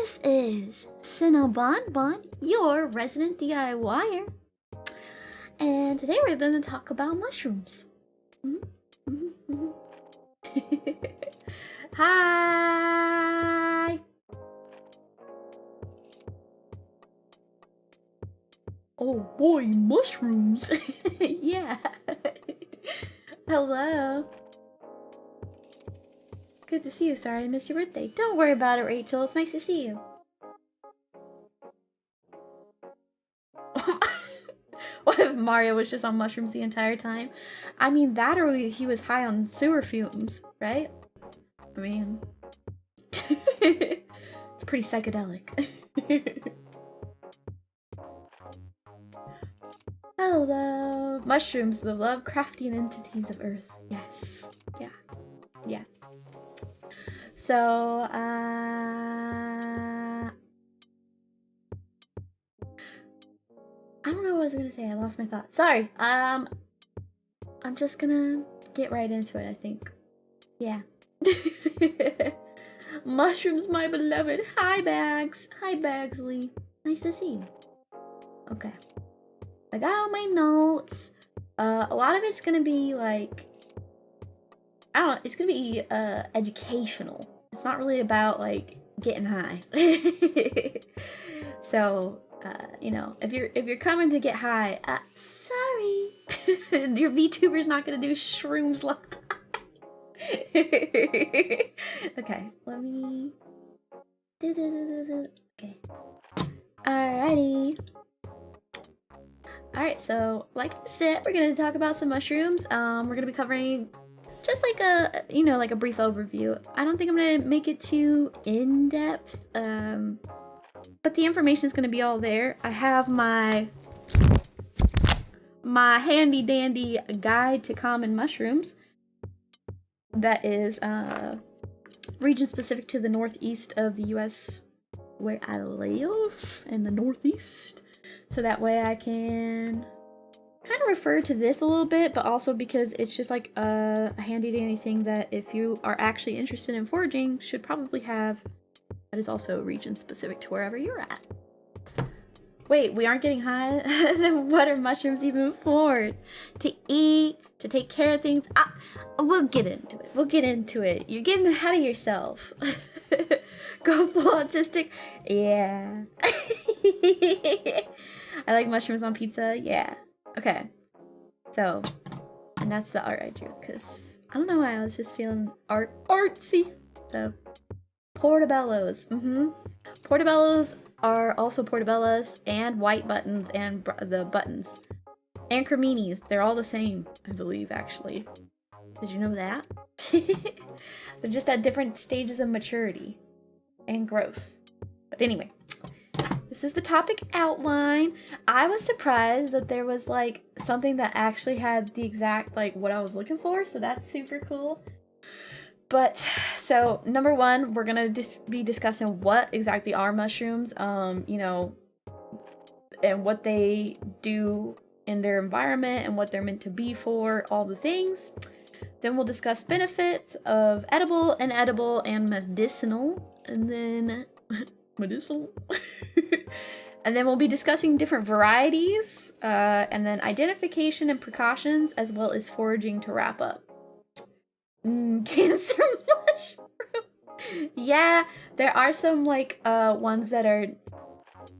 This is Sena your resident DIYer. And today we're going to talk about mushrooms. Hi! Oh boy, mushrooms! Yeah! Hello! Good to see you. Sorry I missed your birthday. Don't worry about it, Rachel. It's nice to see you. What if Mario was just on mushrooms the entire time? I mean, that or he was high on sewer fumes, right? I mean, it's pretty psychedelic. Hello. Mushrooms, the Lovecraftian entities of Earth. Yes. Yeah. Yeah. So, I don't know what I was gonna say. I lost my thought. Sorry. I'm just gonna get right into it, I think. Yeah. Mushrooms, my beloved. Hi, Bags. Hi, Bagsley. Nice to see you. Okay. I got all my notes. A lot of it's gonna be like, I don't know, it's gonna be educational. It's not really about like getting high. So, you know, if you're coming to get high, sorry. Your VTuber's not gonna do shrooms live. Okay, let me okay. Alrighty. Alright, so like I said, we're gonna talk about some mushrooms. We're gonna be covering just like a, you know, like a brief overview. I don't think I'm gonna make it too in-depth, but the information is gonna be all there. I have my handy dandy guide to common mushrooms that is region specific to the northeast of the US where I live, in the northeast. So that way I can kind of refer to this a little bit, but also because it's just like a handy dandy thing that if you are actually interested in foraging should probably have, that is also region specific to wherever you're at. Wait, we aren't getting high? Then what are mushrooms even for? To eat, to take care of things? We'll get into it. We'll get into it. You're getting ahead of yourself. Go full autistic? Yeah. I like mushrooms on pizza? Yeah. Okay. So, and that's the art I drew, because I don't know why I was just feeling artsy. So, portobellos. Portobellos are also portobellas and white buttons and the buttons. And creminis. They're all the same, I believe, actually. Did you know that? They're just at different stages of maturity and growth. But anyway, this is the topic outline. I was surprised that there was like something that actually had the exact like what I was looking for, so that's super cool. But so number one, we're gonna be discussing what exactly are mushrooms, you know, and what they do in their environment and what they're meant to be for, all the things. Then we'll discuss benefits of edible, inedible, and medicinal, and then medicinal. And then we'll be discussing different varieties, and then identification and precautions, as well as foraging to wrap up. Cancer mushroom. Yeah, there are some like ones that are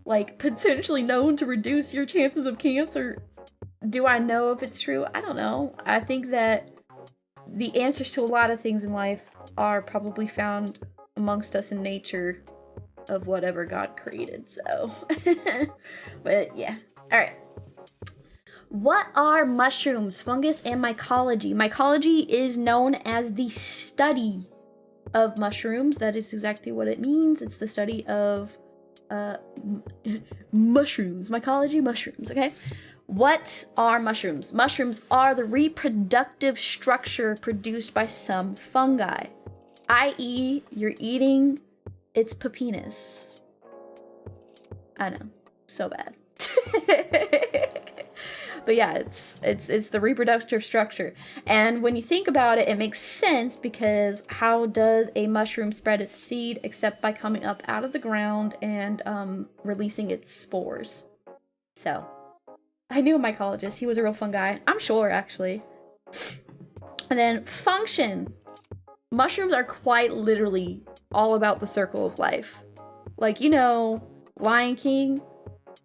like potentially known to reduce your chances of cancer. Do I know if it's true? I don't know. I think that the answers to a lot of things in life are probably found amongst us in nature of whatever God created, so. But yeah. Alright. What are mushrooms, fungus, and mycology? Mycology is known as the study of mushrooms. That is exactly what it means. It's the study of mushrooms. Mycology, mushrooms, okay? What are mushrooms? Mushrooms are the reproductive structure produced by some fungi, i.e., you're eating its penis. I know, so bad. But yeah, it's the reproductive structure. And when you think about it, it makes sense, because how does a mushroom spread its seed except by coming up out of the ground and releasing its spores? So, I knew a mycologist. He was a real fun guy. I'm sure, actually. And then function. Mushrooms are quite literally all about the circle of life. Like, you know, Lion King,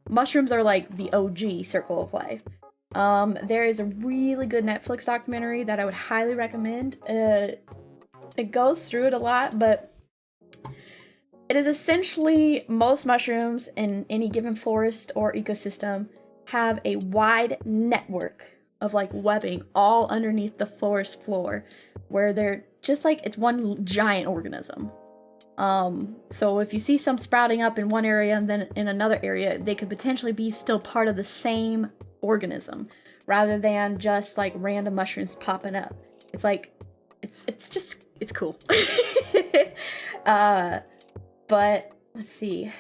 mushrooms are like the OG circle of life. There is a really good Netflix documentary that I would highly recommend. It goes through it a lot, but it is essentially most mushrooms in any given forest or ecosystem have a wide network of like webbing all underneath the forest floor, where they're just like, it's one giant organism. So if you see some sprouting up in one area and then in another area, they could potentially be still part of the same organism, rather than just like random mushrooms popping up. It's like, it's cool. But let's see,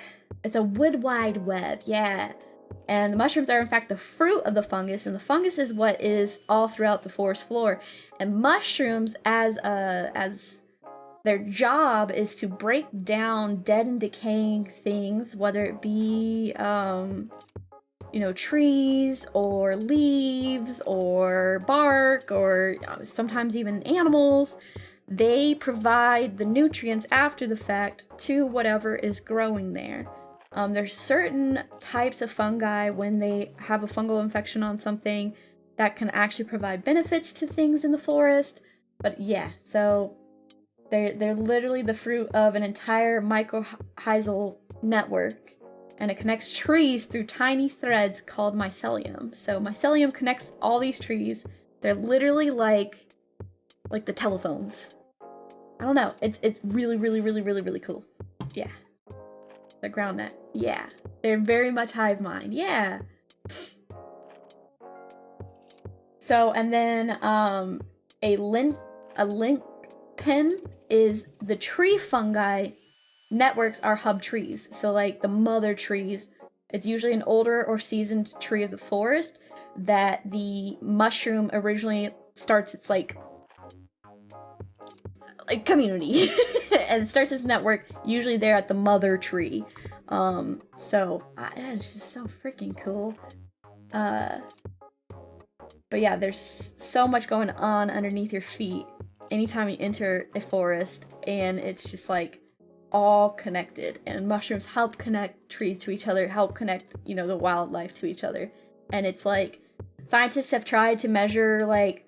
it's a wood wide web, yeah. And the mushrooms are in fact the fruit of the fungus, and the fungus is what is all throughout the forest floor. And mushrooms, as their job is to break down dead and decaying things, whether it be, you know, trees or leaves or bark or sometimes even animals. They provide the nutrients after the fact to whatever is growing there. There's certain types of fungi, when they have a fungal infection on something, that can actually provide benefits to things in the forest. But yeah, so they're literally the fruit of an entire mycorrhizal network, and it connects trees through tiny threads called mycelium. So mycelium connects all these trees. They're literally like the telephones. I don't know. It's really, really, really, really, really cool. Yeah. The ground net. Yeah. They're very much hive mind. Yeah. So, and then a link pin is the tree fungi networks are hub trees. So like the mother trees, it's usually an older or seasoned tree of the forest that the mushroom originally starts its like community and starts its network usually there at the mother tree. So it's just so freaking cool. But yeah, there's so much going on underneath your feet anytime you enter a forest, and it's just like all connected, and mushrooms help connect trees to each other, help connect, you know, the wildlife to each other. And it's like, scientists have tried to measure like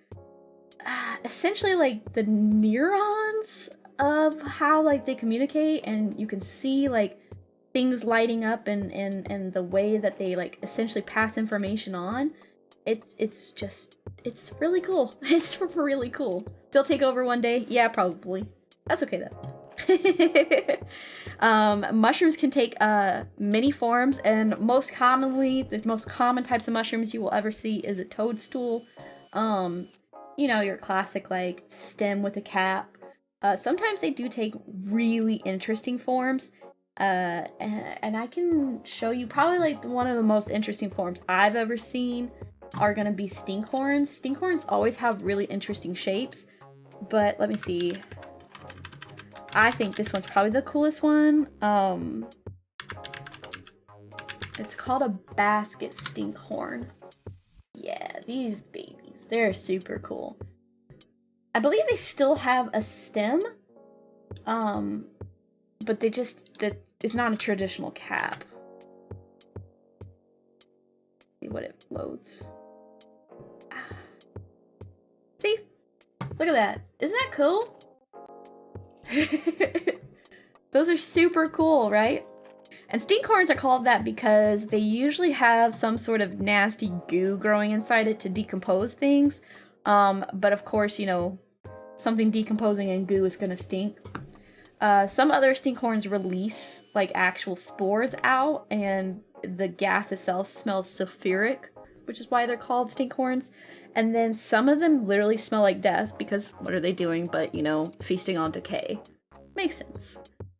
essentially like the neurons of how like they communicate, and you can see like things lighting up and the way that they like essentially pass information on. It's really cool. It's really cool. They'll take over one day. Yeah, probably. That's okay though. Mushrooms can take many forms, and most commonly, the most common types of mushrooms you will ever see is a toadstool. You know, your classic like stem with a cap. Sometimes they do take really interesting forms. And I can show you probably like one of the most interesting forms I've ever seen are gonna be stinkhorns. Stinkhorns always have really interesting shapes, but let me see. I think this one's probably the coolest one. It's called a basket stinkhorn. Yeah, these babies, they're super cool. I believe they still have a stem, but it's not a traditional cap. See what it loads. See? Look at that. Isn't that cool? Those are super cool, right? And stinkhorns are called that because they usually have some sort of nasty goo growing inside it to decompose things. But of course, you know, something decomposing in goo is gonna stink. Some other stinkhorns release like actual spores out, and the gas itself smells sulfuric, which is why they're called stinkhorns. And then some of them literally smell like death, because what are they doing but, you know, feasting on decay. Makes sense.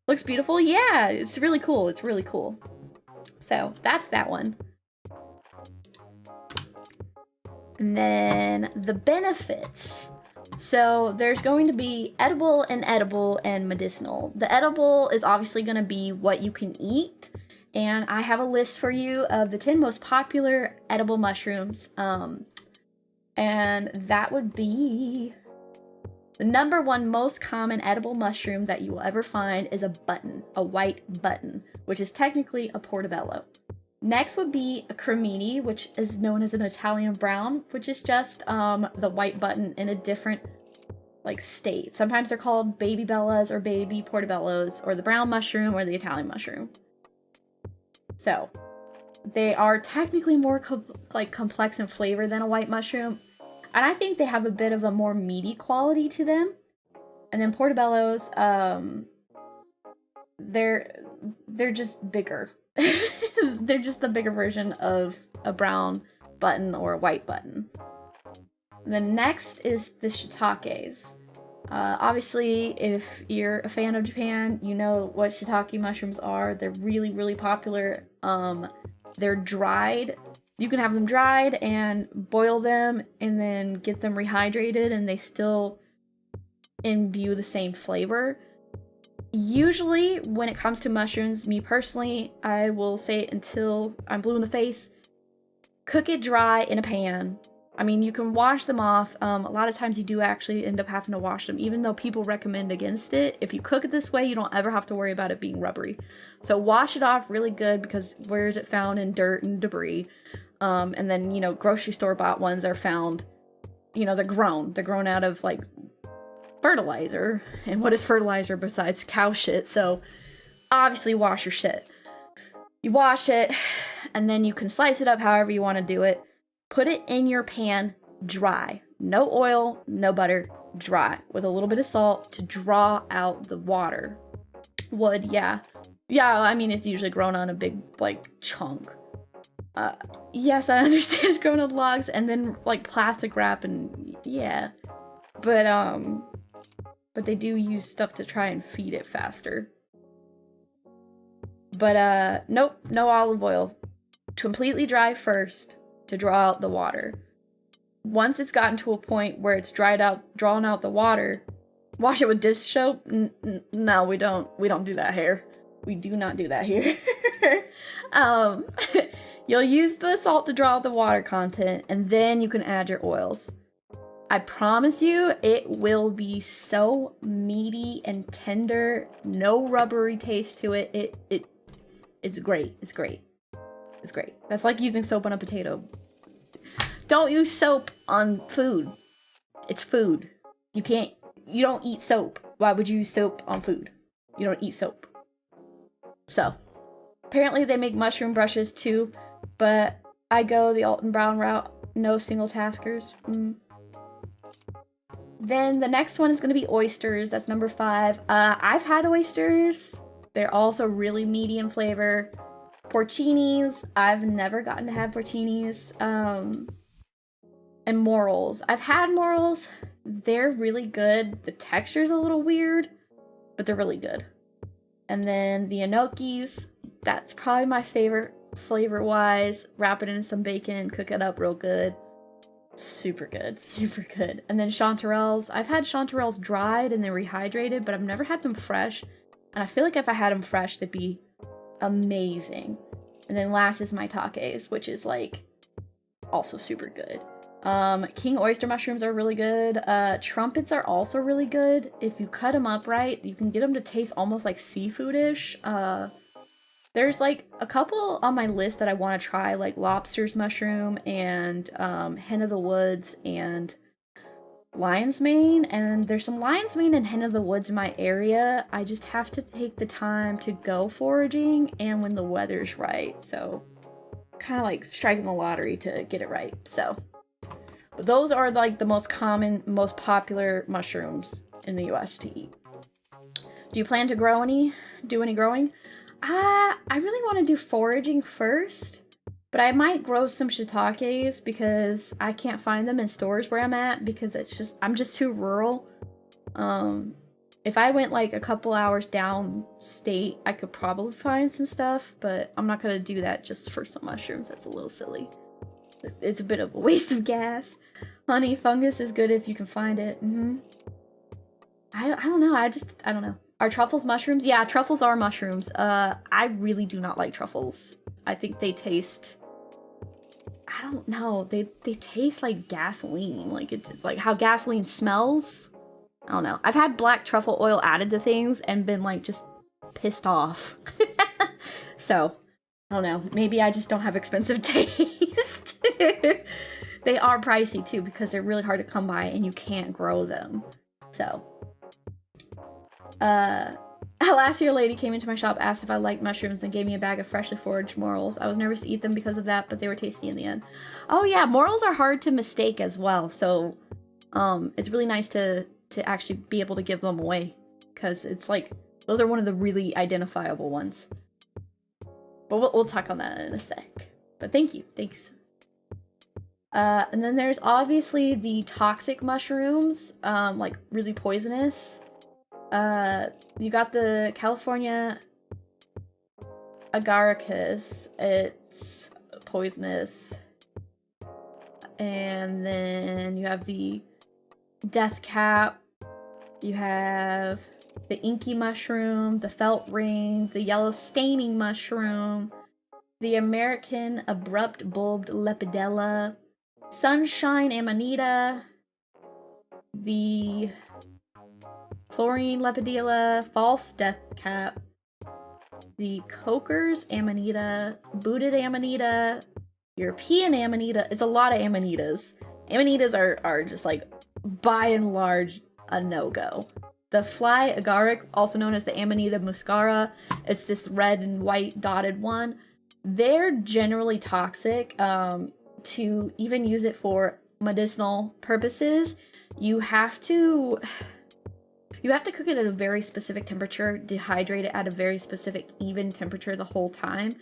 Looks beautiful? Yeah, it's really cool. It's really cool. So that's that one. And then the benefits. So there's going to be edible and medicinal. The edible is obviously going to be what you can eat. And I have a list for you of the 10 most popular edible mushrooms. And that would be the #1 most common edible mushroom that you will ever find is a button, a white button, which is technically a portobello. Next would be a cremini, which is known as an Italian brown, which is just the white button in a different like state. Sometimes they're called baby bellas or baby portobellos, or the brown mushroom or the Italian mushroom. So they are technically more complex in flavor than a white mushroom, and I think they have a bit of a more meaty quality to them. And then portobellos, they're just bigger. They're just the bigger version of a brown button or a white button. The next is the shiitakes. Obviously, if you're a fan of Japan, you know what shiitake mushrooms are. They're really, really popular. They're dried. You can have them dried and boil them and then get them rehydrated, and they still imbue the same flavor. Usually, when it comes to mushrooms, me personally, I will say until I'm blue in the face, cook it dry in a pan. I mean, you can wash them off. A lot of times you do actually end up having to wash them, even though people recommend against it. If you cook it this way, you don't ever have to worry about it being rubbery. So wash it off really good, because where is it found in dirt and debris? And then, you know, grocery store bought ones are found, you know, they're grown out of like fertilizer. And what is fertilizer besides cow shit? So obviously wash your shit. You wash it, and then you can slice it up however you want to do it. Put it in your pan dry. No oil, no butter, dry. With a little bit of salt to draw out the water. Wood, yeah. Yeah, I mean, it's usually grown on a big, like, chunk. Yes, I understand it's grown on logs, and then, like, plastic wrap, and yeah. But they do use stuff to try and feed it faster. But, nope, no olive oil. Completely dry first to draw out the water. Once it's gotten to a point where it's drawn out the water, wash it with dish soap. No, we don't do that here. We do not do that here. You'll use the salt to draw out the water content, and then you can add your oils. I promise you, it will be so meaty and tender. No rubbery taste to it. It's great. It's great. It's great. That's like using soap on a potato. Don't use soap on food. It's food. You don't eat soap. Why would you use soap on food? You don't eat soap. So, apparently they make mushroom brushes too, but I go the Alton Brown route. No single taskers. Then the next one is going to be oysters. That's #5. I've had oysters. They're also really meaty in flavor. Porcinis. I've never gotten to have porcinis. And morels. I've had morels. They're really good. The texture's a little weird, but they're really good. And then the enokis. That's probably my favorite flavor-wise. Wrap it in some bacon, cook it up real good. Super good, super good. And then chanterelles. I've had chanterelles dried and then rehydrated, but I've never had them fresh. And I feel like if I had them fresh, they'd be amazing. And then last is maitakes, which is like also super good. King oyster mushrooms are really good. Trumpets are also really good. If you cut them up right, you can get them to taste almost like seafood-ish. There's like a couple on my list that I want to try, like lobster's mushroom and hen of the woods and lion's mane. And there's some lion's mane and hen of the woods in my area. I just have to take the time to go foraging and when the weather's right. So kind of like striking the lottery to get it right. So, but those are like the most common, most popular mushrooms in the US to eat. Do you plan to do any growing? I really want to do foraging first, but I might grow some shiitakes because I can't find them in stores where I'm at because I'm just too rural. If I went like a couple hours downstate, I could probably find some stuff, but I'm not gonna do that just for some mushrooms. That's a little silly. it's a bit of a waste of gas. Honey fungus is good if you can find it. I don't know. I don't know. Are truffles mushrooms? Yeah, truffles are mushrooms. I really do not like truffles. I think they taste, I don't know. They taste like gasoline. Like it's just like how gasoline smells. I don't know. I've had black truffle oil added to things and been like just pissed off. So, I don't know. Maybe I just don't have expensive taste. They are pricey too because they're really hard to come by and you can't grow them. So, last year a lady came into my shop, asked if I liked mushrooms, and gave me a bag of freshly foraged morels. I was nervous to eat them because of that, but they were tasty in the end. Oh yeah, morels are hard to mistake as well. So, it's really nice to actually be able to give them away because it's like, those are one of the really identifiable ones. But we'll talk on that in a sec. But thank you. Thanks. And then there's obviously the toxic mushrooms, like really poisonous. You got the California agaricus. It's poisonous. And then you have the death cap. You have the inky mushroom, the felt ring, the yellow staining mushroom, the American abrupt bulbed lepidella, sunshine amanita, the chlorine lepidella, false death cap, the Coker's amanita, booted amanita, European amanita. It's a lot of amanitas. Amanitas are just like, by and large, a no-go. The fly agaric, also known as the Amanita muscara, it's this red and white dotted one. They're generally toxic. To even use it for medicinal purposes, you have to cook it at a very specific temperature, dehydrate it at a very specific even temperature the whole time,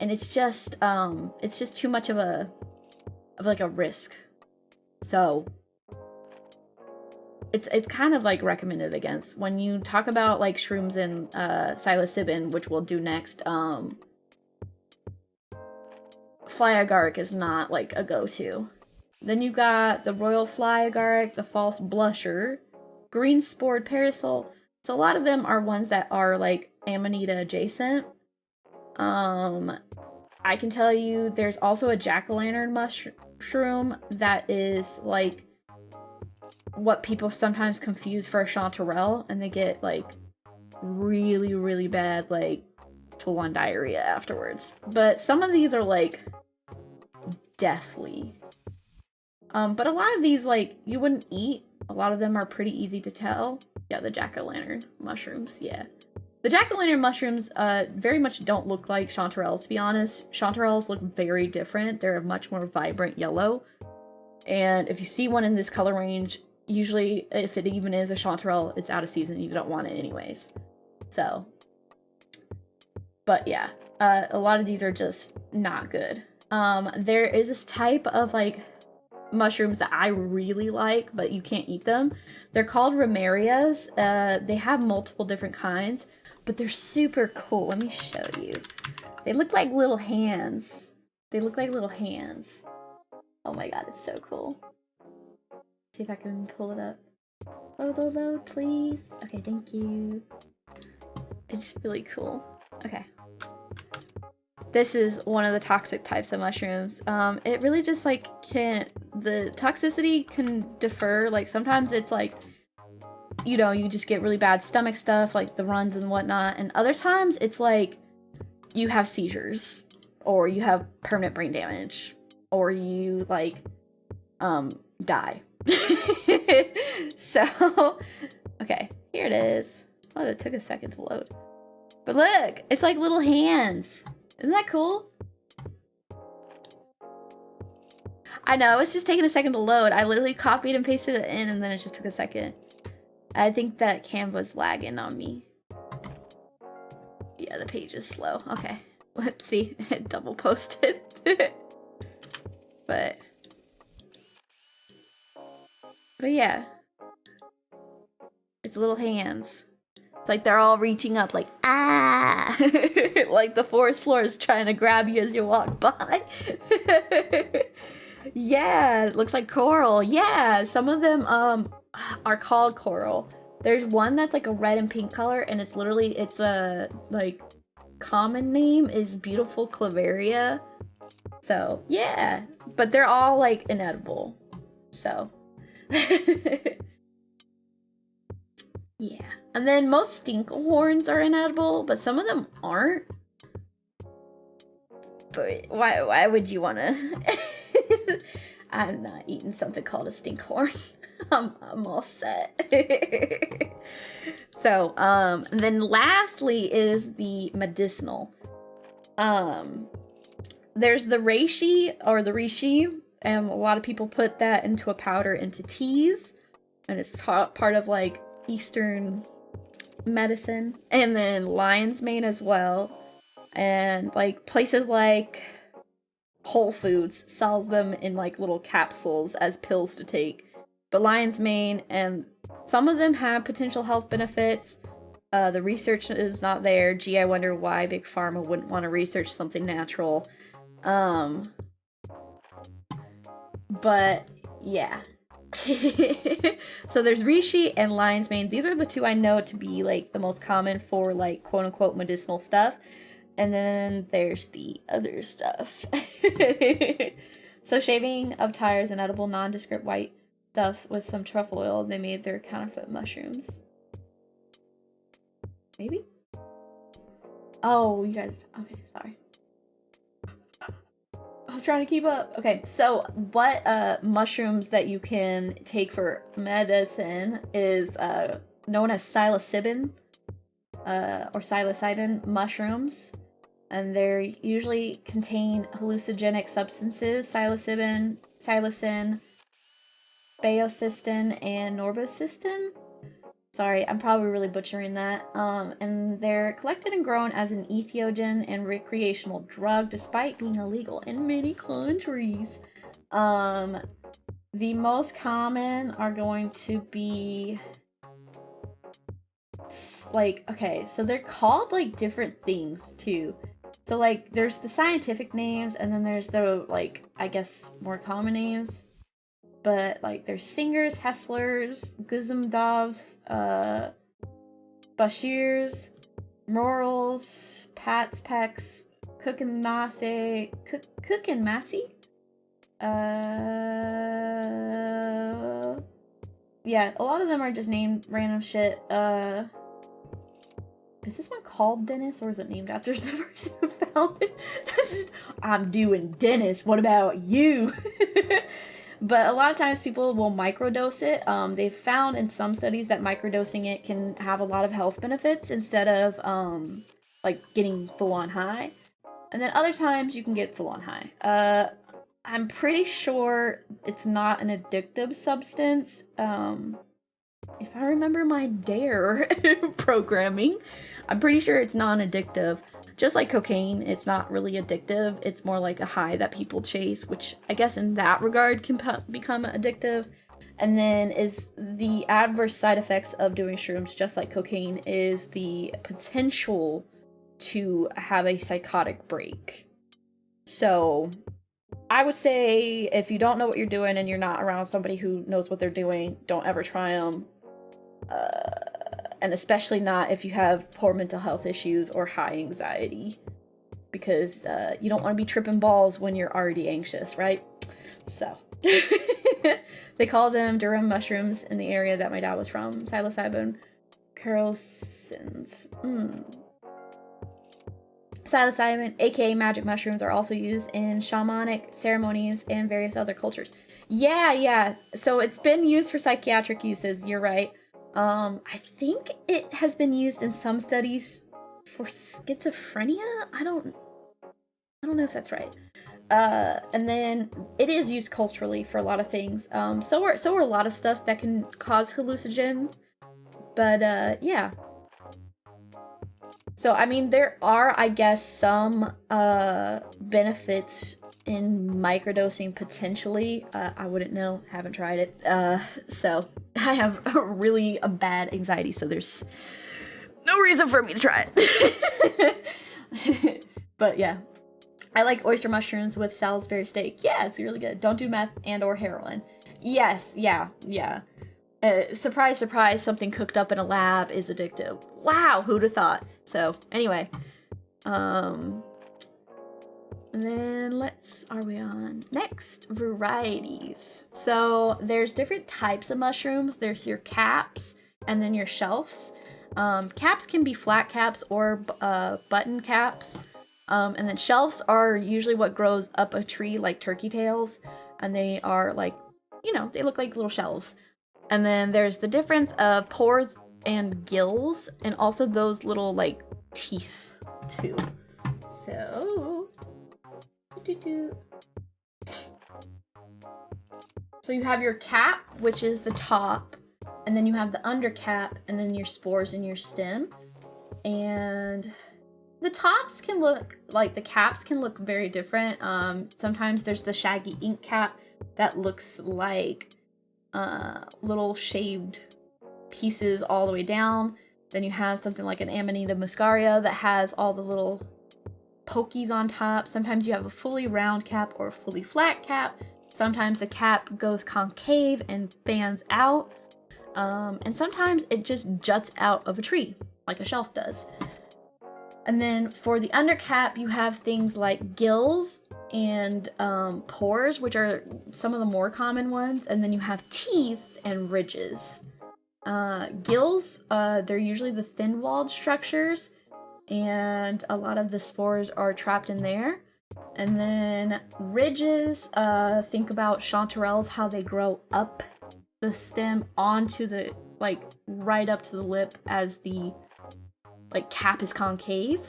and it's just too much of a risk. So it's kind of like recommended against. When you talk about like shrooms and psilocybin, which we'll do next, fly agaric is not like a go-to. Then you got the royal fly agaric, the false blusher, green spored parasol. So a lot of them are ones that are like amanita adjacent. I can tell you there's also a jack-o'-lantern mushroom that is like what people sometimes confuse for a chanterelle, and they get like really, really bad like full-on diarrhea afterwards. But some of these are like deathly. But a lot of these like you wouldn't eat. A lot of them are pretty easy to tell. Yeah, the jack-o'-lantern mushrooms, yeah. The jack-o'-lantern mushrooms very much don't look like chanterelles, to be honest. Chanterelles look very different. They're a much more vibrant yellow. And if you see one in this color range, usually if it even is a chanterelle, it's out of season. You don't want it anyways. So, but yeah, a lot of these are just not good. There is this type of like mushrooms that I really like, but you can't eat them. They're called ramarias. They have multiple different kinds, but they're super cool. Let me show you. They look like little hands. They look like little hands. Oh my god, it's so cool. See if I can pull it up. Load, load, load, please. Okay, thank you. It's really cool. Okay. This is one of the toxic types of mushrooms. It really just like the toxicity can differ. Like sometimes it's like, you know, you just get really bad stomach stuff, like the runs and whatnot. And other times it's like you have seizures, or you have permanent brain damage, or you like, die. So, okay, here it is. Oh, that took a second to load. But look, it's like little hands. Isn't that cool? I know, it's just taking a second to load. I literally copied and pasted it in, and then it just took a second. I think that Canva's lagging on me. Yeah, the page is slow. Okay. Whoopsie. It double posted. But yeah. It's little hands. It's like they're all reaching up like, ah! Like the forest floor is trying to grab you as you walk by. Yeah, it looks like coral. Yeah, some of them are called coral. There's one that's like a red and pink color, and it's literally, it's a like common name is beautiful clavaria. So yeah, but they're all like inedible. So yeah. And then most stink horns are inedible, but some of them aren't. But why would you wanna? I'm not eating something called a stink horn. I'm all set. So, and then lastly is the medicinal. There's the reishi or the reishi, and a lot of people put that into a powder into teas, and it's part of like Eastern medicine. And then lion's mane as well, and like places like Whole Foods sells them in like little capsules as pills to take. But lion's mane, and some of them have potential health benefits. The research is not there. Gee, I wonder why Big Pharma wouldn't want to research something natural. But yeah. So there's reishi and lion's mane. These are the two I know to be like the most common for like quote unquote medicinal stuff. And then there's the other stuff. So shaving of tires and edible nondescript white stuffs with some truffle oil. They made their counterfeit mushrooms. Maybe? Oh, you guys. Okay, sorry. I was trying to keep up. Okay, so what mushrooms that you can take for medicine is known as psilocybin or psilocybin mushrooms. And they usually contain hallucinogenic substances, psilocybin, psilocin, baeocystin, and norvocystin. Sorry, I'm probably really butchering that. And they're collected and grown as an entheogen and recreational drug, despite being illegal in many countries. The most common are going to be like, okay, so they're called like different things too. So like there's the scientific names, and then there's the like, I guess, more common names. But like there's singers, hesslers, guzmdovs, bashirs, morals, pats, pecks, cook and massey. Yeah, a lot of them are just named random shit. Is this one called Dennis, or is it named after the person who found it? That's just, I'm doing Dennis, what about you? But a lot of times people will microdose it. They've found in some studies that microdosing it can have a lot of health benefits instead of like getting full-on high. And then other times you can get full-on high. I'm pretty sure it's not an addictive substance. If I remember my DARE programming, I'm pretty sure it's non-addictive. Just like cocaine, it's not really addictive. It's more like a high that people chase, which I guess in that regard can become addictive. And then is the adverse side effects of doing shrooms, just like cocaine, is the potential to have a psychotic break. So I would say if you don't know what you're doing and you're not around somebody who knows what they're doing, don't ever try them. And especially not if you have poor mental health issues or high anxiety, because you don't want to be tripping balls when you're already anxious, right? So they call them Durham mushrooms in the area that my dad was from. Psilocybin carosins. Psilocybin, aka magic mushrooms, are also used in shamanic ceremonies and various other cultures. Yeah. So it's been used for psychiatric uses. You're right. I think it has been used in some studies for schizophrenia. I don't know if that's right. And then it is used culturally for a lot of things. So are a lot of stuff that can cause hallucinogens. But yeah. So I mean, there are, I guess, some benefits in microdosing potentially. I wouldn't know, haven't tried it. So I have really a bad anxiety, so there's no reason for me to try it. But yeah, I like oyster mushrooms with Salisbury steak. Yeah, it's really good. Don't do meth and or heroin. Yes, yeah. Surprise, surprise, something cooked up in a lab is addictive. Wow, who'd have thought? So, anyway. And then are we on? Next, varieties. So, there's different types of mushrooms. There's your caps and then your shelves. Caps can be flat caps or button caps. And then shelves are usually what grows up a tree like turkey tails. And they are like, you know, they look like little shelves. And then there's the difference of pores and gills, and also those little like teeth too. So, so you have your cap, which is the top, and then you have the undercap, and then your spores and your stem. And the tops can look like the caps can look very different. Sometimes there's the shaggy ink cap that looks like little shaved pieces all the way down. Then you have something like an Amanita muscaria that has all the little pokies on top. Sometimes you have a fully round cap or a fully flat cap. Sometimes the cap goes concave and fans out. And sometimes it just juts out of a tree like a shelf does. And then for the undercap, you have things like gills and pores, which are some of the more common ones. And then you have teeth and ridges. Gills, they're usually the thin-walled structures, and a lot of the spores are trapped in there. And then ridges, think about chanterelles, how they grow up the stem onto the, like, right up to the lip as the, like, cap is concave.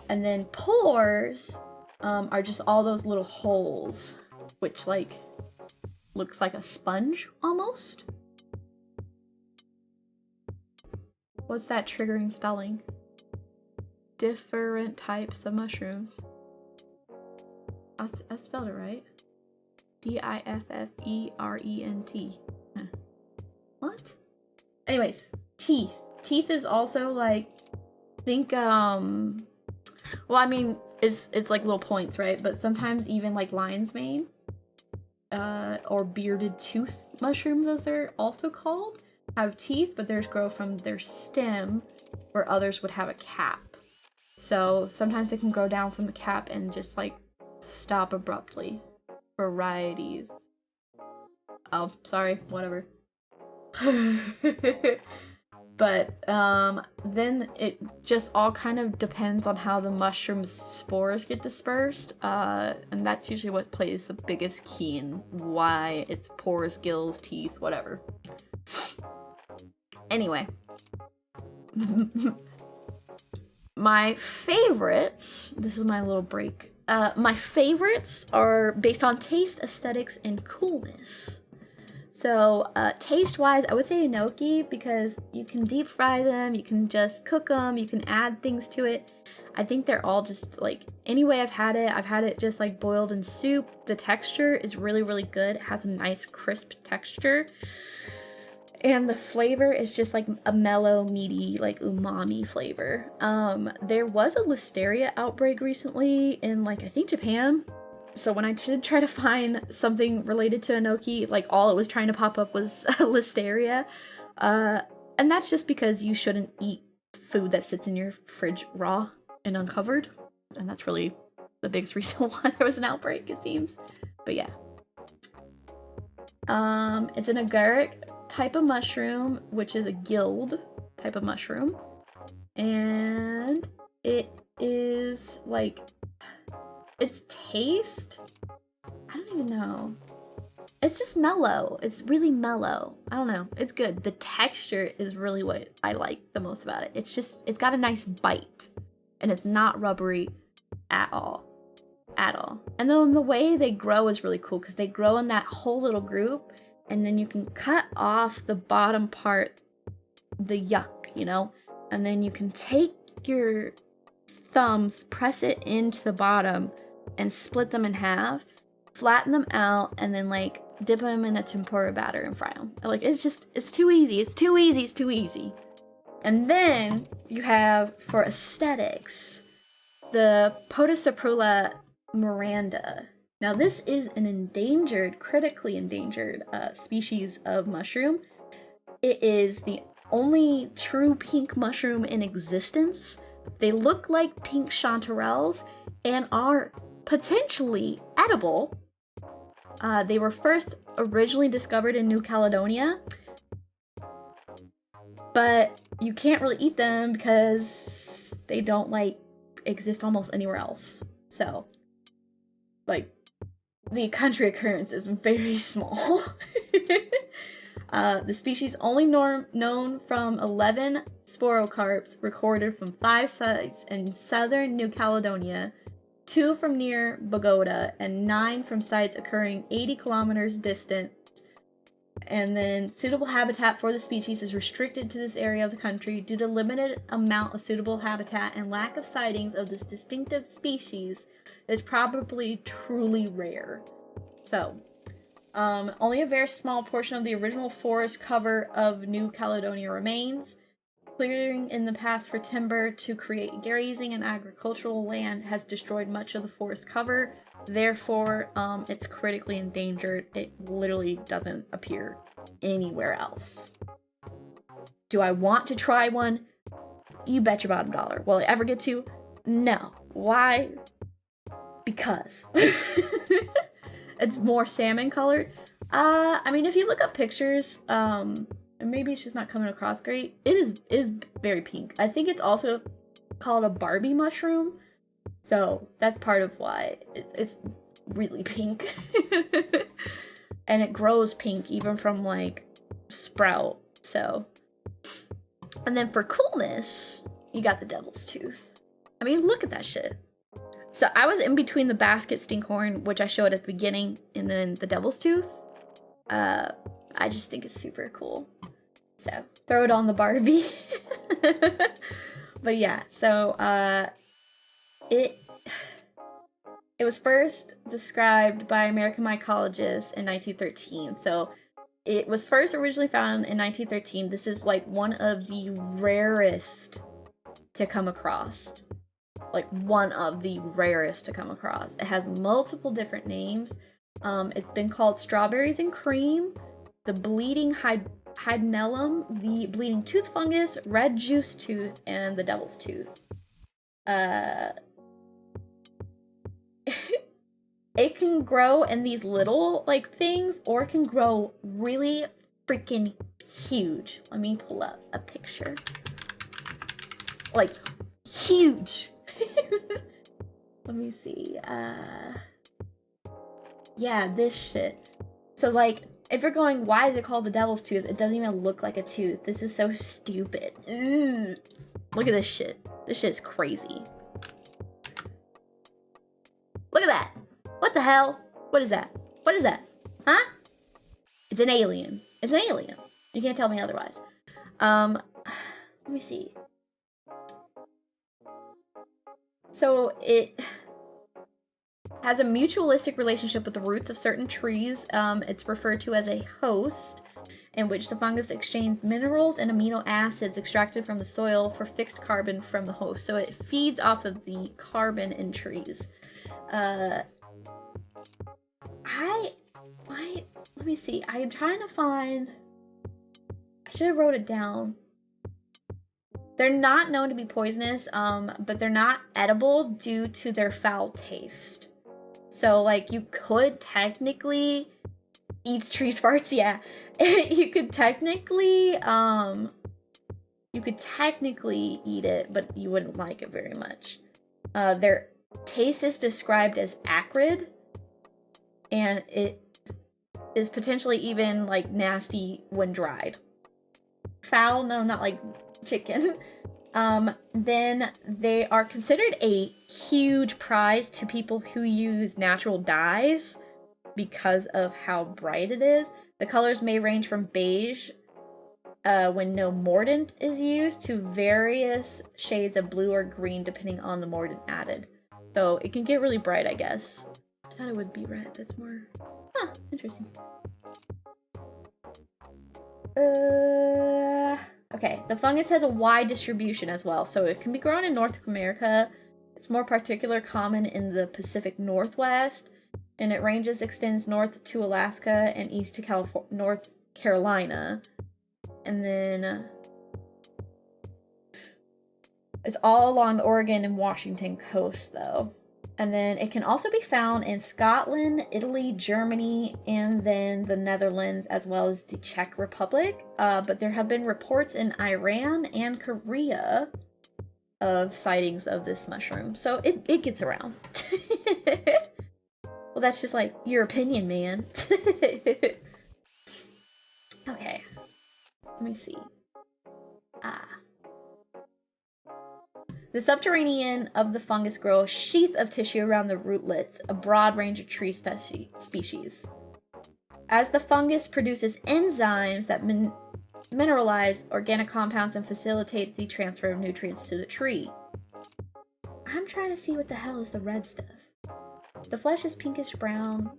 And then pores are just all those little holes, which, like, looks like a sponge, almost. What's that triggering spelling? Different types of mushrooms. I spelled it right. D-I-F-F-E-R-E-N-T. Huh. What? Anyways, teeth. Teeth is also like, think, well, I mean, it's like little points, right? But sometimes even like lion's mane, or bearded tooth mushrooms, as they're also called, have teeth, but theirs grow from their stem, where others would have a cap. So sometimes they can grow down from the cap and just like stop abruptly. Varieties. Oh, sorry, whatever. But then it just all kind of depends on how the mushroom's spores get dispersed, and that's usually what plays the biggest key in why it's pores, gills, teeth, whatever. Anyway. My favorites, this is my little break. My favorites are based on taste, aesthetics, and coolness. So, taste-wise, I would say enoki, because you can deep fry them, you can just cook them, you can add things to it. I think they're all just, like, any way I've had it just, like, boiled in soup. The texture is really, really good. It has a nice, crisp texture. And the flavor is just, like, a mellow, meaty, like, umami flavor. There was a listeria outbreak recently in, like, I think Japan. So when I did try to find something related to enoki, like, all it was trying to pop up was listeria. And that's just because you shouldn't eat food that sits in your fridge raw and uncovered. And that's really the biggest reason why there was an outbreak, it seems. But yeah. It's an agaric type of mushroom, which is a gilled type of mushroom. And it is, like, its taste, I don't even know. It's just mellow. It's really mellow. I don't know. It's good. The texture is really what I like the most about it. It's just, it's got a nice bite. And it's not rubbery at all. At all. And then the way they grow is really cool, because they grow in that whole little group, and then you can cut off the bottom part, the yuck, you know? And then you can take your thumbs, press it into the bottom, and split them in half, flatten them out, and then, like, dip them in a tempura batter and fry them. Like, it's just, it's too easy. It's too easy. It's too easy. And then you have, for aesthetics, the Podiciprulla miranda. Now this is an endangered, critically endangered species of mushroom. It is the only true pink mushroom in existence. They look like pink chanterelles and are potentially edible. They were first originally discovered in New Caledonia, but you can't really eat them because they don't like exist almost anywhere else. So, like, the country occurrence is very small. The species only known from 11 sporocarps recorded from 5 sites in southern New Caledonia, 2 from near Bogota, and 9 from sites occurring 80 kilometers distant. And then suitable habitat for the species is restricted to this area of the country due to limited amount of suitable habitat and lack of sightings of this distinctive species. It's probably truly rare. So, only a very small portion of the original forest cover of New Caledonia remains. Clearing in the past for timber to create grazing and agricultural land has destroyed much of the forest cover. Therefore, it's critically endangered. It literally doesn't appear anywhere else. Do I want to try one? You bet your bottom dollar. Will I ever get to? No. Why? Because. It's more salmon colored. I mean, if you look up pictures, and maybe it's just not coming across great, it is very pink. I think it's also called a Barbie mushroom. So that's part of why it's really pink. And it grows pink even from like sprout. So, and then for coolness, you got the devil's tooth. I mean, look at that shit. So I was in between the basket stinkhorn, which I showed at the beginning, and then the devil's tooth. I just think it's super cool. So throw it on the Barbie. But yeah, so it was first described by American mycologists in 1913. So it was first originally found in 1913. This is like one of the rarest to come across. Like one of the rarest to come across. It has multiple different names. It's been called strawberries and cream, the bleeding hydnellum, the bleeding tooth fungus, red juice tooth, and the devil's tooth. It can grow in these little like things, or it can grow really freaking huge. Let me pull up a picture. Like huge. Let me see. Yeah, this shit. So like, if you're going, why is it called the devil's tooth? It doesn't even look like a tooth. This is so stupid. Ugh. Look at this shit. This shit's crazy. Look at that. What the hell? What is that? What is that? Huh? It's an alien. It's an alien. You can't tell me otherwise. Let me see. So it has a mutualistic relationship with the roots of certain trees. It's referred to as a host, in which the fungus exchanges minerals and amino acids extracted from the soil for fixed carbon from the host. So it feeds off of the carbon in trees. Let me see. I'm trying to find. I should have wrote it down. They're not known to be poisonous, but they're not edible due to their foul taste. So, like, you could technically eat tree farts, yeah. You could technically eat it, but you wouldn't like it very much. Their taste is described as acrid, and it is potentially even, like, nasty when dried. Foul? No, not like chicken. Then they are considered a huge prize to people who use natural dyes because of how bright it is. The colors may range from beige, when no mordant is used, to various shades of blue or green depending on the mordant added. So it can get really bright, I guess. I thought it would be red. That's more... Huh, interesting. Okay, the fungus has a wide distribution as well, so it can be grown in North America. It's more particularly common in the Pacific Northwest, and it extends north to Alaska and east to North Carolina. And then it's all along the Oregon and Washington coast, though. And then it can also be found in Scotland, Italy, Germany, and then the Netherlands, as well as the Czech Republic. But there have been reports in Iran and Korea of sightings of this mushroom. So it gets around. Well, that's just like your opinion, man. Okay. Let me see. The subterranean of the fungus grows a sheath of tissue around the rootlets, a broad range of tree species. As the fungus produces enzymes that mineralize organic compounds and facilitate the transfer of nutrients to the tree. I'm trying to see what the hell is the red stuff. The flesh is pinkish brown.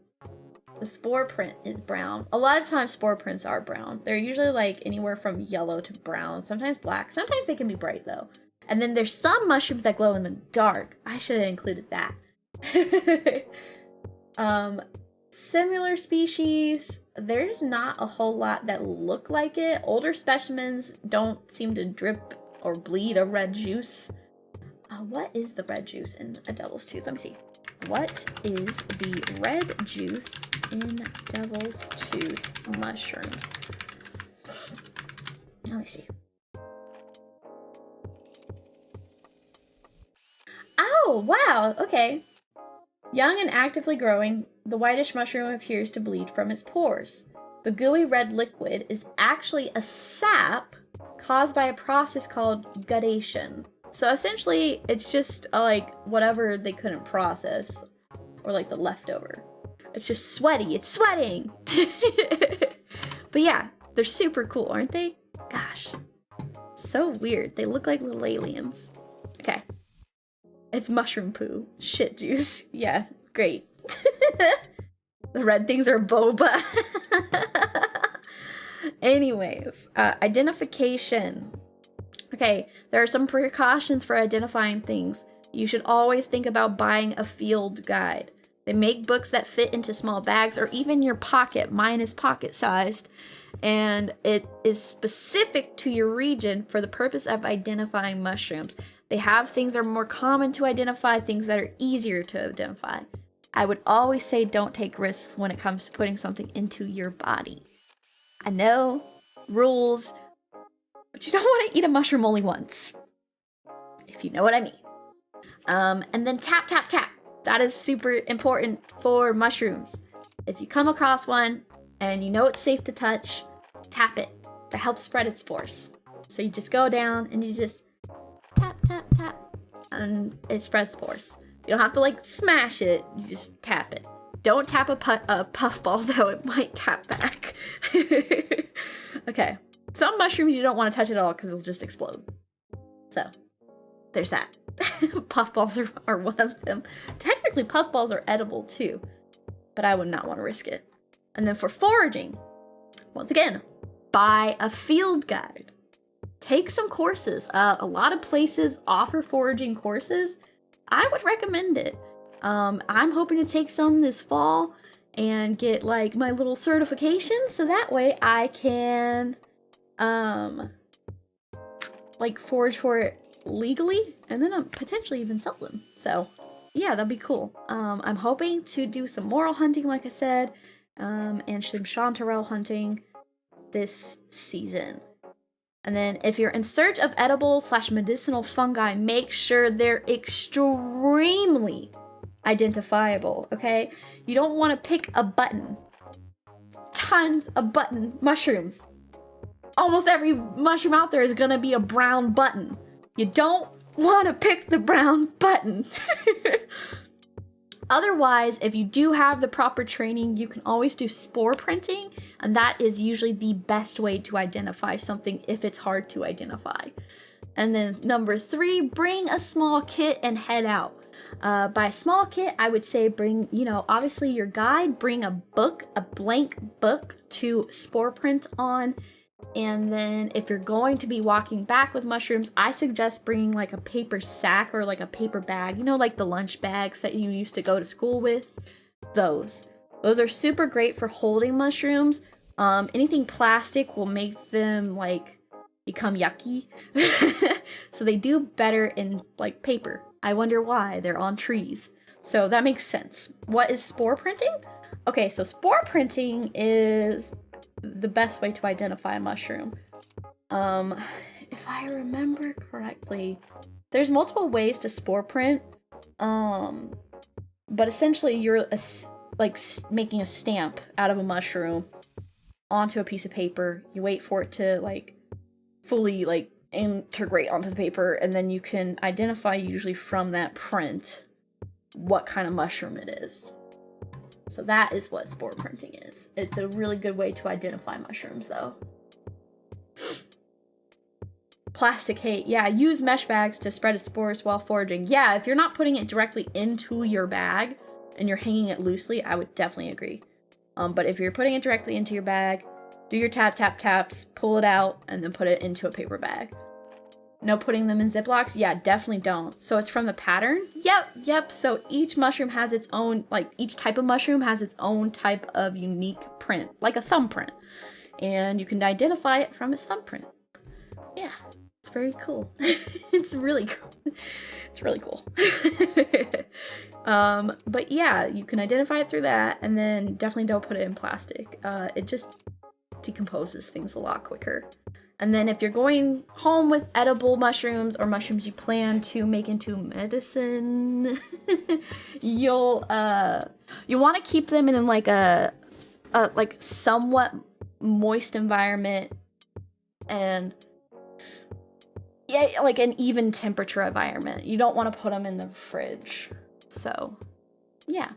The spore print is brown. A lot of times spore prints are brown. They're usually like anywhere from yellow to brown, sometimes black. Sometimes they can be bright though. And then there's some mushrooms that glow in the dark. I should have included that. Similar species, there's not a whole lot that look like it. Older specimens don't seem to drip or bleed a red juice. What is the red juice in a devil's tooth? Let me see. What is the red juice in devil's tooth mushrooms? Let me see. Oh, wow. Okay. Young and actively growing, the whitish mushroom appears to bleed from its pores. The gooey red liquid is actually a sap caused by a process called guttation. So essentially, it's just like whatever they couldn't process, or like the leftover. It's just sweaty. It's sweating. But yeah, they're super cool, aren't they? Gosh, so weird. They look like little aliens. Okay. It's mushroom poo. Shit juice. Yeah, great. The red things are boba. Anyways, identification. Okay, there are some precautions for identifying things. You should always think about buying a field guide. They make books that fit into small bags or even your pocket. Mine is pocket sized. And it is specific to your region for the purpose of identifying mushrooms. They have things that are more common to identify, things that are easier to identify. I would always say don't take risks when it comes to putting something into your body. I know, rules, but you don't want to eat a mushroom only once, if you know what I mean. And then tap, tap, tap. That is super important for mushrooms. If you come across one and you know it's safe to touch, tap it. That helps spread its spores. So you just go down and you just tap, tap, tap, and it spreads spores. You don't have to like smash it, you just tap it. Don't tap a puffball though, it might tap back. Okay, some mushrooms you don't want to touch at all because they'll just explode. So, there's that. Puffballs are one of them. Technically puffballs are edible too, but I would not want to risk it. And then for foraging, once again, buy a field guide. Take some courses. A lot of places offer foraging courses. I would recommend it. I'm hoping to take some this fall and get like my little certification so that way I can like forage for it legally and then potentially even sell them. So yeah, that'd be cool. I'm hoping to do some moral hunting like I said, and some chanterelle hunting this season. And then if you're in search of edible/medicinal fungi, make sure they're extremely identifiable, okay? You don't want to pick a button. Tons of button mushrooms. Almost every mushroom out there is gonna be a brown button. You don't want to pick the brown button. Otherwise, if you do have the proper training, you can always do spore printing, and that is usually the best way to identify something if it's hard to identify. And then number 3, bring a small kit and head out. By small kit, I would say bring, obviously your guide, bring a book, a blank book to spore print on, And then if you're going to be walking back with mushrooms, I suggest bringing like a paper sack or like a paper bag, you know, like the lunch bags that you used to go to school with. Those are super great for holding mushrooms. Anything plastic will make them like become yucky. So they do better in like paper. I wonder why. They're on trees. So that makes sense. What is spore printing? Okay, so spore printing is the best way to identify a mushroom. If I remember correctly, there's multiple ways to spore print. But essentially you're making a stamp out of a mushroom onto a piece of paper. You wait for it to like fully like integrate onto the paper, and then you can identify usually from that print what kind of mushroom it is. So that is what spore printing is. It's a really good way to identify mushrooms though. Plastic hate. Yeah, use mesh bags to spread its spores while foraging. Yeah, if you're not putting it directly into your bag and you're hanging it loosely, I would definitely agree. But if you're putting it directly into your bag, do your tap tap taps, pull it out, and then put it into a paper bag. No putting them in Ziplocs? Yeah, definitely don't. So it's from the pattern? Yep. So each mushroom has its own, like each type of mushroom has its own type of unique print, like a thumbprint. And you can identify it from its thumbprint. Yeah, it's very cool. It's really cool. It's really cool. But yeah, you can identify it through that, and then definitely don't put it in plastic. It just decomposes things a lot quicker. And then if you're going home with edible mushrooms or mushrooms you plan to make into medicine, you'll want to keep them in like a like somewhat moist environment, and yeah, like an even temperature environment. You don't want to put them in the fridge. So, yeah.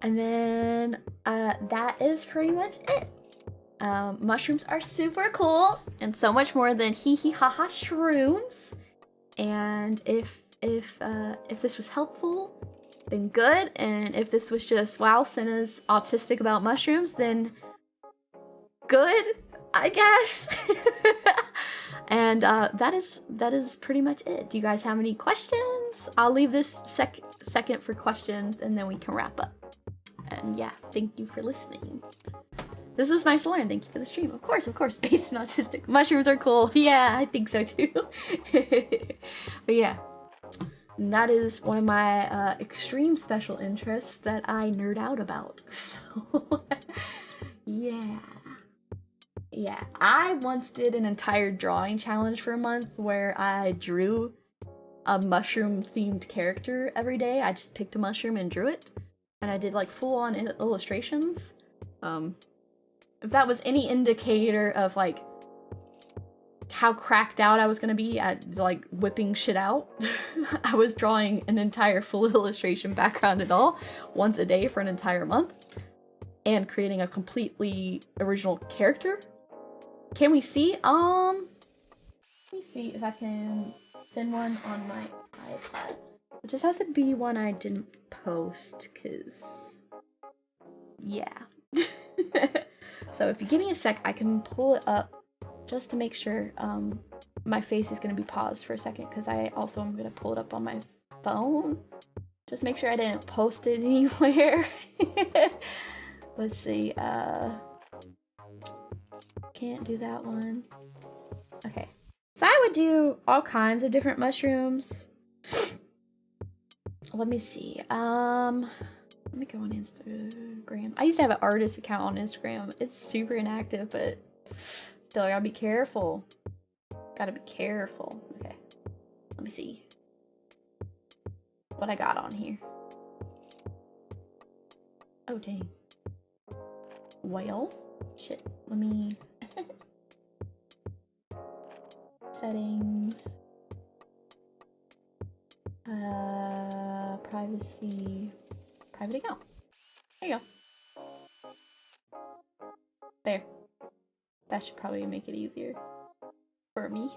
And then that is pretty much it. Mushrooms are super cool and so much more than hee hee ha ha shrooms. And if this was helpful, then good. And if this was just wow, Sena's autistic about mushrooms, then good, I guess. And that is pretty much it. Do you guys have any questions? I'll leave this second for questions, and then we can wrap up. And yeah, thank you for listening. This was nice to learn. Thank you for the stream. Of course, based on autistic. Mushrooms are cool. Yeah, I think so too. But yeah, that is one of my extreme special interests that I nerd out about. So yeah. I once did an entire drawing challenge for a month where I drew a mushroom themed character every day. I just picked a mushroom and drew it. And I did like full-on illustrations. If that was any indicator of like how cracked out I was gonna be at like whipping shit out, I was drawing an entire full illustration background and all once a day for an entire month, and creating a completely original character. Can we see? Let me see if I can send one on my iPad. It just has to be one I didn't post, cause yeah. So if you give me a sec, I can pull it up just to make sure my face is gonna be paused for a second, because I also am gonna pull it up on my phone. Just make sure I didn't post it anywhere. Let's see, can't do that one. Okay, so I would do all kinds of different mushrooms. Let me see. Let me go on Instagram. I used to have an artist account on Instagram. It's super inactive, but still, I gotta be careful. Okay, let me see what I got on here. Oh, dang. Well, shit. Let me... Settings. Privacy. Private account. There you go. There. That should probably make it easier for me.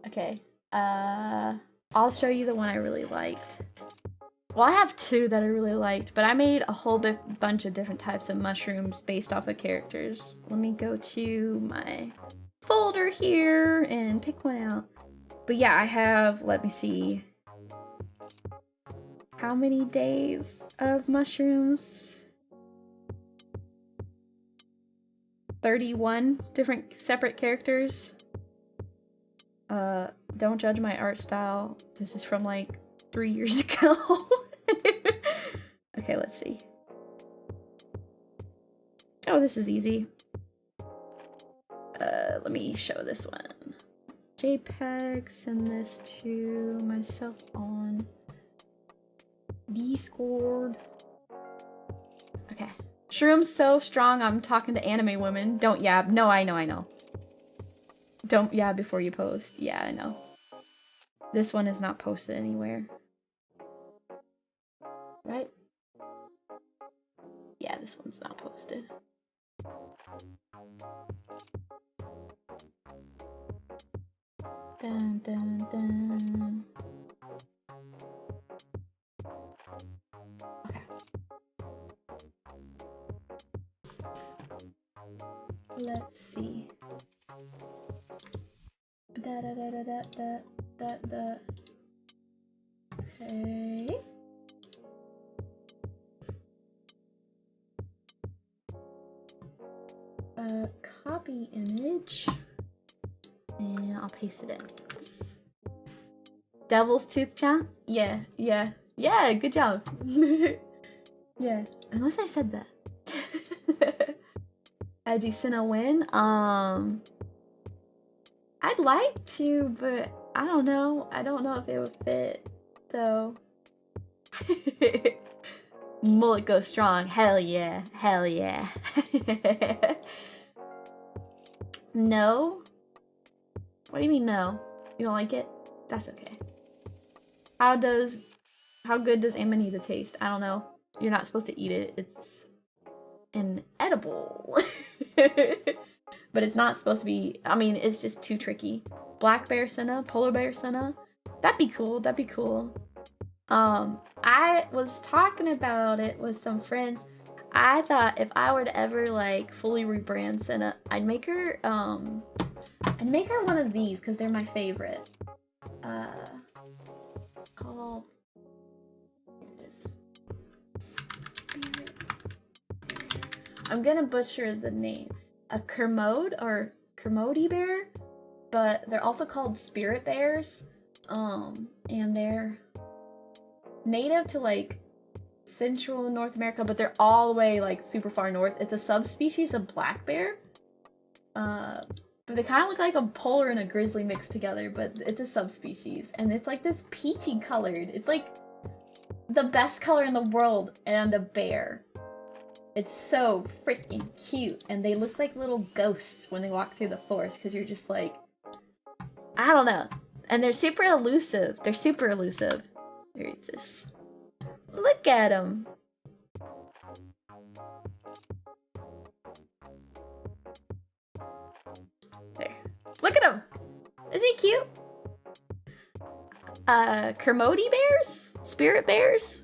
Okay. I'll show you the one I really liked. Well, I have two that I really liked, but I made a whole bunch of different types of mushrooms based off of characters. Let me go to my folder here and pick one out. But yeah, I have, let me see, how many days of mushrooms? 31 different separate characters. Don't judge my art style. This is from like 3 years ago. Okay, let's see. Oh, this is easy. Let me show this one. JPEG, send this to myself on Discord. Okay. Shroom's so strong, I'm talking to anime women. Don't yab. No, I know. Don't yab before you post. Yeah, I know. This one is not posted anywhere. Right? Yeah, this one's not posted. Dun, dun, dun. Okay. Let's see. Da da da da da da da da. Okay. Copy image, and I'll paste it in. Devil's Tooth Chat? Yeah, good job. Yeah, unless I said that. Edgy Sena win? I'd like to, but I don't know. I don't know if it would fit, so. Mullet goes strong. Hell yeah. Hell yeah. No? What do you mean no? You don't like it? That's okay. How good does amanita taste? I don't know. You're not supposed to eat it. It's an edible. But it's not supposed to be, I mean, it's just too tricky. Black bear Sena, polar bear Sena. That'd be cool. That'd be cool. I was talking about it with some friends. I thought if I were to ever like fully rebrand Sena, I'd make her one of these because they're my favorite. Called, here it is. I'm gonna butcher the name. A Kermode or Kermode bear, but they're also called spirit bears. And they're native to like Central North America, but they're all the way like super far north. It's a subspecies of black bear. But they kind of look like a polar and a grizzly mixed together, but it's a subspecies. And it's like this peachy colored. It's like the best color in the world and a bear. It's so freaking cute. And they look like little ghosts when they walk through the forest because you're just like, I don't know. And they're super elusive. They're super elusive. Here it is. Look at them. There. Look at him. Isn't he cute? Kermode bears? Spirit bears?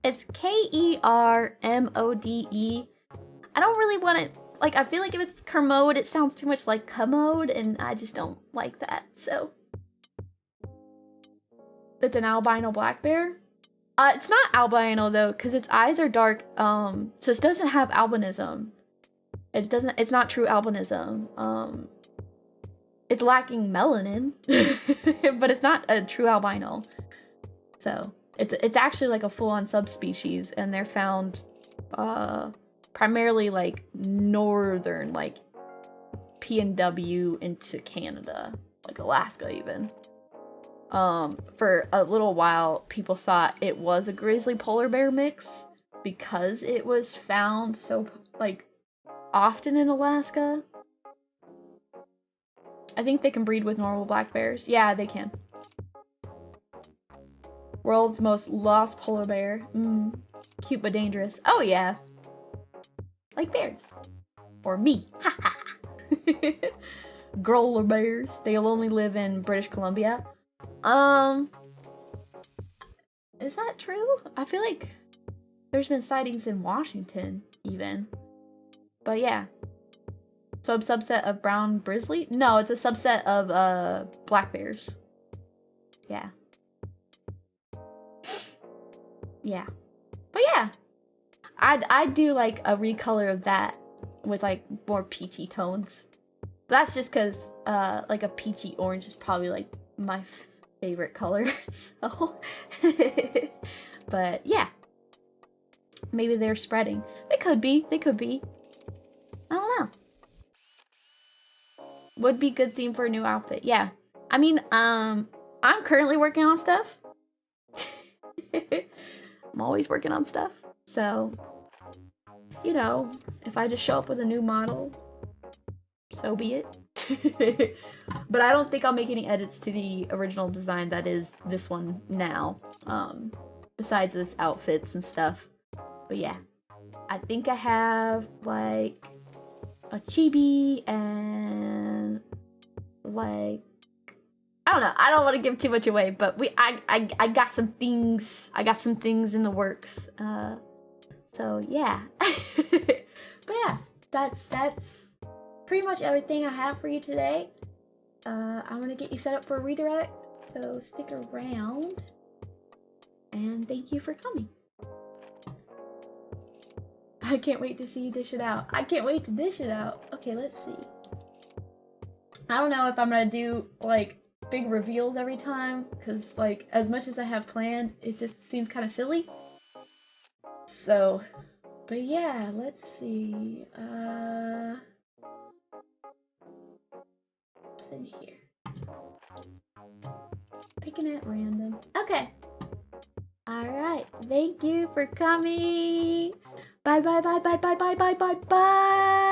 It's Kermode. I don't really want it. Like, I feel like if it's Kermode, it sounds too much like commode, and I just don't like that, so. It's an albino black bear? It's not albino though, because its eyes are dark, so it doesn't have albinism. It's not true albinism. It's lacking melanin, but it's not a true albino. So, it's actually like a full-on subspecies, and they're found, primarily like northern, like PNW into Canada, like Alaska even. For a little while, people thought it was a grizzly polar bear mix because it was found so, like, often in Alaska. I think they can breed with normal black bears. Yeah, they can. World's most lost polar bear. Cute but dangerous. Oh, yeah. Like bears. Or me. Haha. Growler bears. They'll only live in British Columbia. Is that true? I feel like there's been sightings in Washington, even. But yeah. So a subset of brown grizzly? No, it's a subset of black bears. Yeah. Yeah. But yeah. I'd do like a recolor of that with like more peachy tones. But that's just because like a peachy orange is probably like my favorite color. So but yeah. Maybe they're spreading. They could be. They could be. I don't know. Would be good theme for a new outfit. Yeah. I mean, I'm currently working on stuff. I'm always working on stuff. So, you know, if I just show up with a new model, so be it. But I don't think I'll make any edits to the original design that is this one now. Besides this outfits and stuff. But yeah. I think I have like a chibi and like I don't know. I don't want to give too much away, but I got some things. I got some things in the works. So yeah. But yeah, that's pretty much everything I have for you today. I'm gonna get you set up for a redirect, so stick around. And thank you for coming. I can't wait to see you dish it out. I can't wait to dish it out. Okay, let's see. I don't know if I'm gonna do like big reveals every time, because like as much as I have planned, it just seems kind of silly. So, but yeah, let's see. What's in here? Picking at random. Okay. Alright, thank you for coming. Bye bye bye bye bye bye bye bye bye.